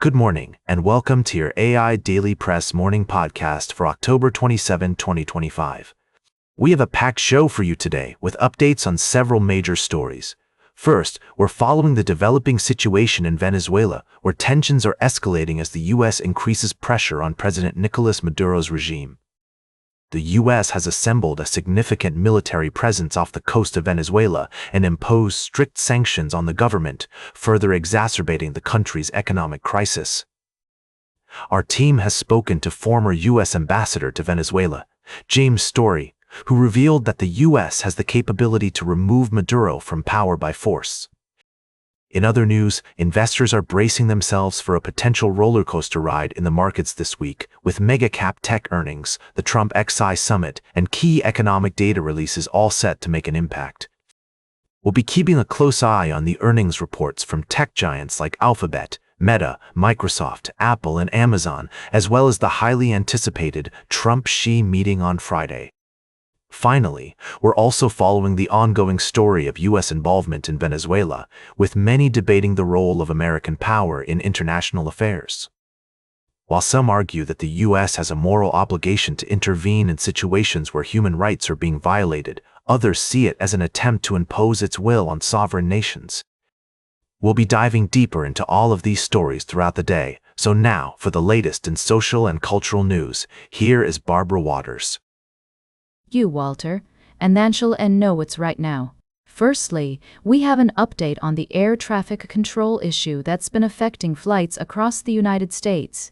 Good morning, and welcome to your AI Daily Press morning podcast for October 27, 2025. We have a packed show for you today with updates on several major stories. First, we're following the developing situation in Venezuela, where tensions are escalating as the U.S. increases pressure on President Nicolas Maduro's regime. The U.S. has assembled a significant military presence off the coast of Venezuela and imposed strict sanctions on the government, further exacerbating the country's economic crisis. Our team has spoken to former U.S. Ambassador to Venezuela, James Story, who revealed that the U.S. has the capability to remove Maduro from power by force. In other news, investors are bracing themselves for a potential roller coaster ride in the markets this week, with mega-cap tech earnings, the Trump XI summit, and key economic data releases all set to make an impact. We'll be keeping a close eye on the earnings reports from tech giants like Alphabet, Meta, Microsoft, Apple, and Amazon, as well as the highly anticipated Trump-Xi meeting on Friday. Finally, we're also following the ongoing story of U.S. involvement in Venezuela, with many debating the role of American power in international affairs. While some argue that the U.S. has a moral obligation to intervene in situations where human rights are being violated, others see it as an attempt to impose its will on sovereign nations. We'll be diving deeper into all of these stories throughout the day, so now, for the latest in social and cultural news, here is Barbara Waters. You, Walter, and then she'll know what's right now. Firstly, we have an update on the air traffic control issue that's been affecting flights across the United States.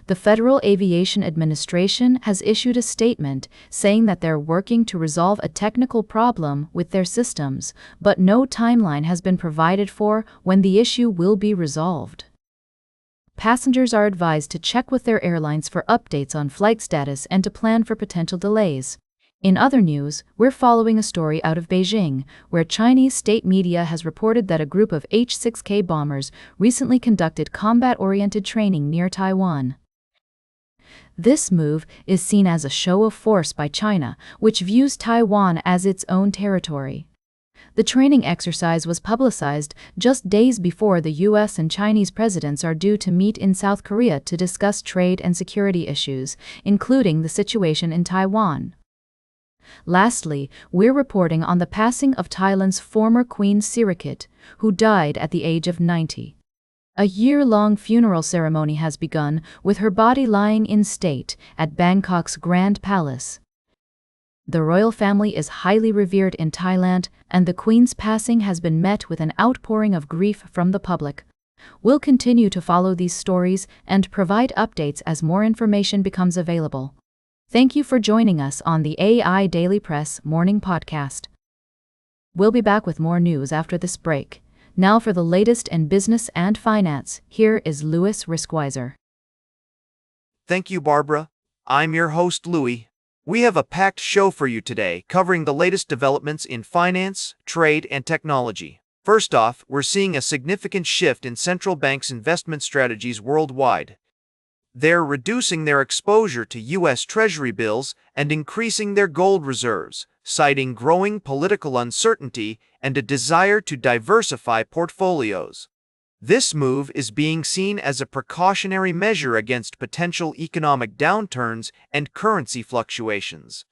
The Federal Aviation Administration has issued a statement saying that they're working to resolve a technical problem with their systems, but no timeline has been provided for when the issue will be resolved. Passengers are advised to check with their airlines for updates on flight status and to plan for potential delays. In other news, we're following a story out of Beijing, where Chinese state media has reported that a group of H-6K bombers recently conducted combat-oriented training near Taiwan. This move is seen as a show of force by China, which views Taiwan as its own territory. The training exercise was publicized just days before the U.S. and Chinese presidents are due to meet in South Korea to discuss trade and security issues, including the situation in Taiwan. Lastly, we're reporting on the passing of Thailand's former Queen Sirikit, who died at the age of 90. A year-long funeral ceremony has begun, with her body lying in state at Bangkok's Grand Palace. The royal family is highly revered in Thailand, and the Queen's passing has been met with an outpouring of grief from the public. We'll continue to follow these stories and provide updates as more information becomes available. Thank you for joining us on the AI Daily Press morning podcast. We'll be back with more news after this break. Now for the latest in business and finance, here is Louis Riskweiser. Thank you, Barbara. I'm your host, Louis. We have a packed show for you today, covering the latest developments in finance, trade, and technology. First off, we're seeing a significant shift in central banks' investment strategies worldwide. They're reducing their exposure to U.S. Treasury bills and increasing their gold reserves, citing growing political uncertainty and a desire to diversify portfolios. This move is being seen as a precautionary measure against potential economic downturns and currency fluctuations.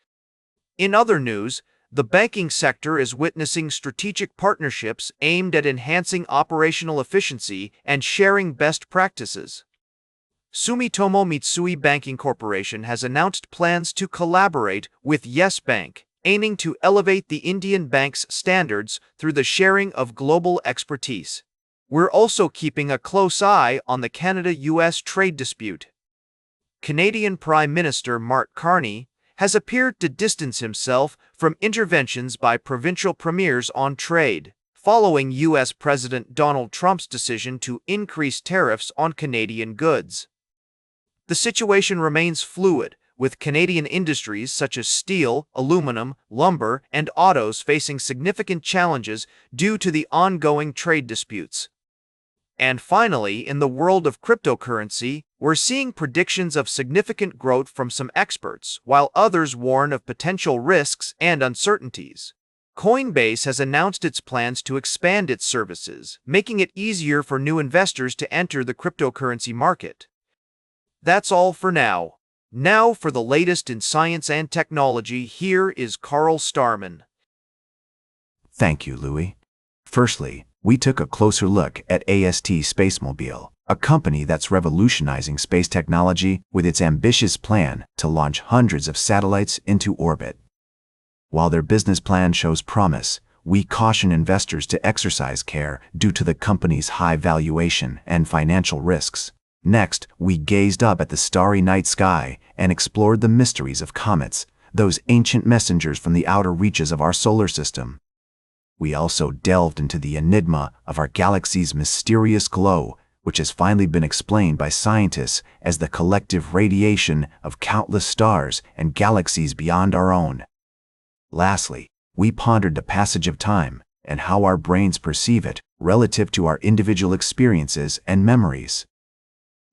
In other news, the banking sector is witnessing strategic partnerships aimed at enhancing operational efficiency and sharing best practices. Sumitomo Mitsui Banking Corporation has announced plans to collaborate with Yes Bank, aiming to elevate the Indian bank's standards through the sharing of global expertise. We're also keeping a close eye on the Canada-US trade dispute. Canadian Prime Minister Mark Carney has appeared to distance himself from interventions by provincial premiers on trade, following U.S. President Donald Trump's decision to increase tariffs on Canadian goods. The situation remains fluid, with Canadian industries such as steel, aluminum, lumber, and autos facing significant challenges due to the ongoing trade disputes. And finally, in the world of cryptocurrency, we're seeing predictions of significant growth from some experts, while others warn of potential risks and uncertainties. Coinbase has announced its plans to expand its services, making it easier for new investors to enter the cryptocurrency market. That's all for now. Now for the latest in science and technology, here is Carl Starman. Thank you, Louis. Firstly, we took a closer look at AST Spacemobile, a company that's revolutionizing space technology with its ambitious plan to launch hundreds of satellites into orbit. While their business plan shows promise, we caution investors to exercise care due to the company's high valuation and financial risks. Next, we gazed up at the starry night sky and explored the mysteries of comets, those ancient messengers from the outer reaches of our solar system. We also delved into the enigma of our galaxy's mysterious glow, which has finally been explained by scientists as the collective radiation of countless stars and galaxies beyond our own. Lastly, we pondered the passage of time and how our brains perceive it relative to our individual experiences and memories.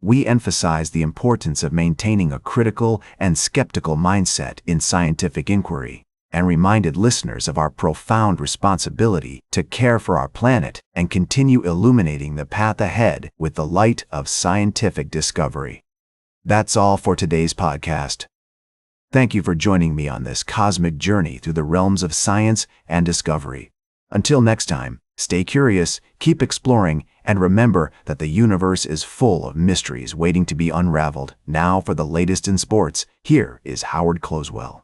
We emphasized the importance of maintaining a critical and skeptical mindset in scientific inquiry, and reminded listeners of our profound responsibility to care for our planet and continue illuminating the path ahead with the light of scientific discovery. That's all for today's podcast. Thank you for joining me on this cosmic journey through the realms of science and discovery. Until next time, stay curious, keep exploring, and remember that the universe is full of mysteries waiting to be unraveled. Now for the latest in sports, here is Howard Closewell.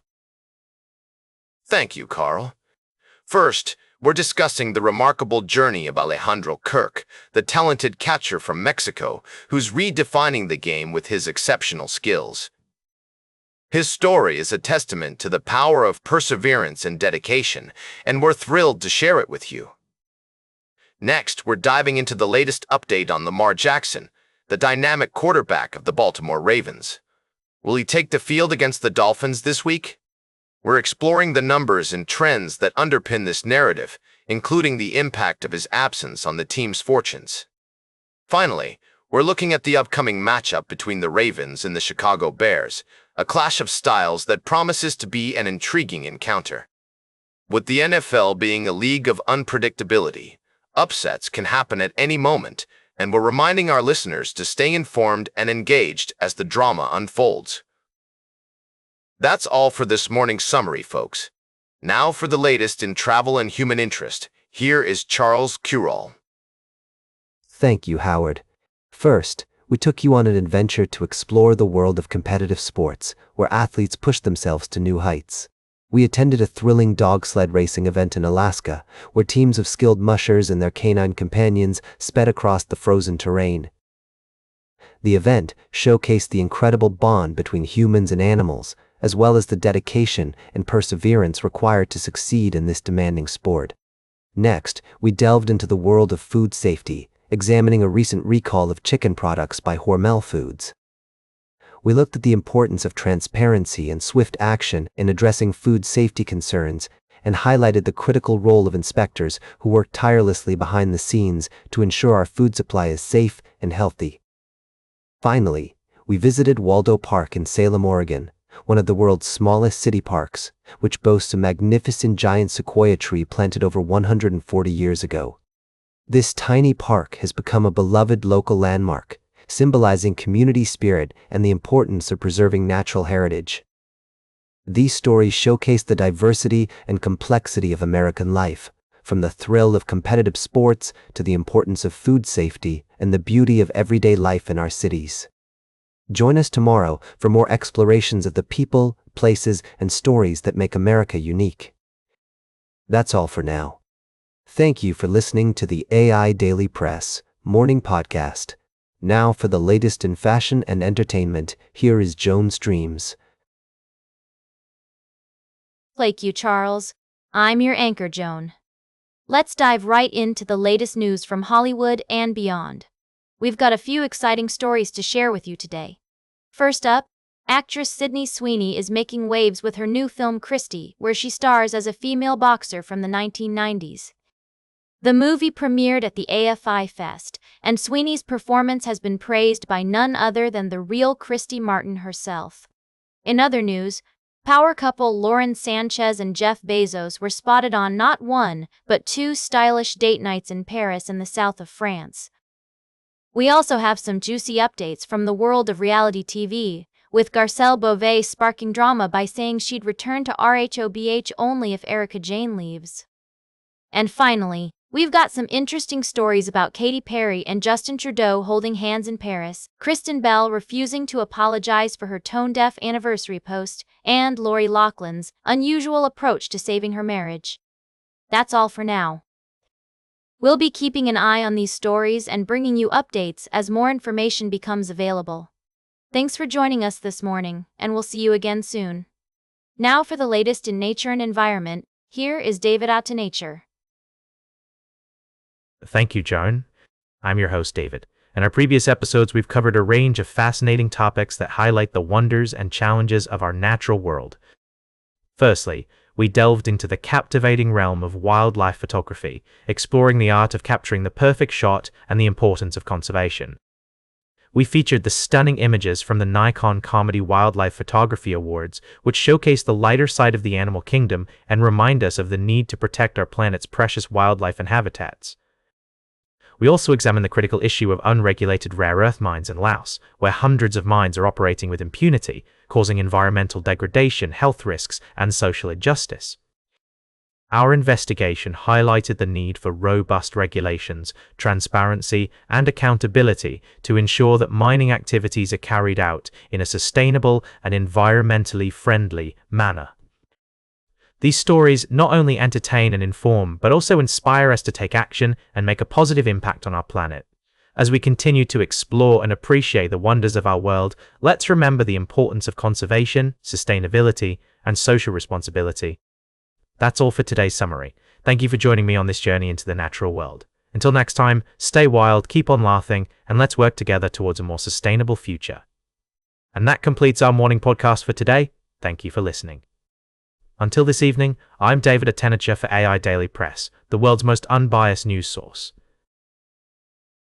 Thank you, Carl. First, we're discussing the remarkable journey of Alejandro Kirk, the talented catcher from Mexico, who's redefining the game with his exceptional skills. His story is a testament to the power of perseverance and dedication, and we're thrilled to share it with you. Next, we're diving into the latest update on Lamar Jackson, the dynamic quarterback of the Baltimore Ravens. Will he take the field against the Dolphins this week? We're exploring the numbers and trends that underpin this narrative, including the impact of his absence on the team's fortunes. Finally, we're looking at the upcoming matchup between the Ravens and the Chicago Bears, a clash of styles that promises to be an intriguing encounter. With the NFL being a league of unpredictability, upsets can happen at any moment, and we're reminding our listeners to stay informed and engaged as the drama unfolds. That's all for this morning's summary, folks. Now for the latest in travel and human interest, here is Charles Curall. Thank you, Howard. First, we took you on an adventure to explore the world of competitive sports, where athletes push themselves to new heights. We attended a thrilling dog sled racing event in Alaska, where teams of skilled mushers and their canine companions sped across the frozen terrain. The event showcased the incredible bond between humans and animals, as well as the dedication and perseverance required to succeed in this demanding sport. Next, we delved into the world of food safety, examining a recent recall of chicken products by Hormel Foods. We looked at the importance of transparency and swift action in addressing food safety concerns, and highlighted the critical role of inspectors who work tirelessly behind the scenes to ensure our food supply is safe and healthy. Finally, we visited Waldo Park in Salem, Oregon, one of the world's smallest city parks, which boasts a magnificent giant sequoia tree planted over 140 years ago. This tiny park has become a beloved local landmark, symbolizing community spirit and the importance of preserving natural heritage. These stories showcase the diversity and complexity of American life, from the thrill of competitive sports to the importance of food safety and the beauty of everyday life in our cities. Join us tomorrow for more explorations of the people, places, and stories that make America unique. That's all for now. Thank you for listening to the AI Daily Press morning podcast. Now for the latest in fashion and entertainment, here is Joan's Dreams. Thank you, Charles. I'm your anchor, Joan. Let's dive right into the latest news from Hollywood and beyond. We've got a few exciting stories to share with you today. First up, actress Sydney Sweeney is making waves with her new film Christie, where she stars as a female boxer from the 1990s. The movie premiered at the AFI Fest, and Sweeney's performance has been praised by none other than the real Christy Martin herself. In other news, Power couple Lauren Sanchez and Jeff Bezos were spotted on not one, but two stylish date nights in Paris in the south of France. We also have some juicy updates from the world of reality TV, with Garcelle Beauvais sparking drama by saying she'd return to RHOBH only if Erika Jayne leaves. And finally, we've got some interesting stories about Katy Perry and Justin Trudeau holding hands in Paris, Kristen Bell refusing to apologize for her tone-deaf anniversary post, and Lori Loughlin's unusual approach to saving her marriage. That's all for now. We'll be keeping an eye on these stories and bringing you updates as more information becomes available. Thanks for joining us this morning, and we'll see you again soon. Now for the latest in nature and environment, here is David Out to Nature. Thank you, Joan. I'm your host, David. In our previous episodes, we've covered a range of fascinating topics that highlight the wonders and challenges of our natural world. Firstly, we delved into the captivating realm of wildlife photography, exploring the art of capturing the perfect shot and the importance of conservation. We featured the stunning images from the Nikon Comedy Wildlife Photography Awards, which showcase the lighter side of the animal kingdom and remind us of the need to protect our planet's precious wildlife and habitats. We also examined the critical issue of unregulated rare earth mines in Laos, where hundreds of mines are operating with impunity, causing environmental degradation, health risks, and social injustice. Our investigation highlighted the need for robust regulations, transparency, and accountability to ensure that mining activities are carried out in a sustainable and environmentally friendly manner. These stories not only entertain and inform, but also inspire us to take action and make a positive impact on our planet. As we continue to explore and appreciate the wonders of our world, let's remember the importance of conservation, sustainability, and social responsibility. That's all for today's summary. Thank you for joining me on this journey into the natural world. Until next time, stay wild, keep on laughing, and let's work together towards a more sustainable future. And that completes our morning podcast for today. Thank you for listening. Until this evening, I'm David Attenacher for AI Daily Press, the world's most unbiased news source.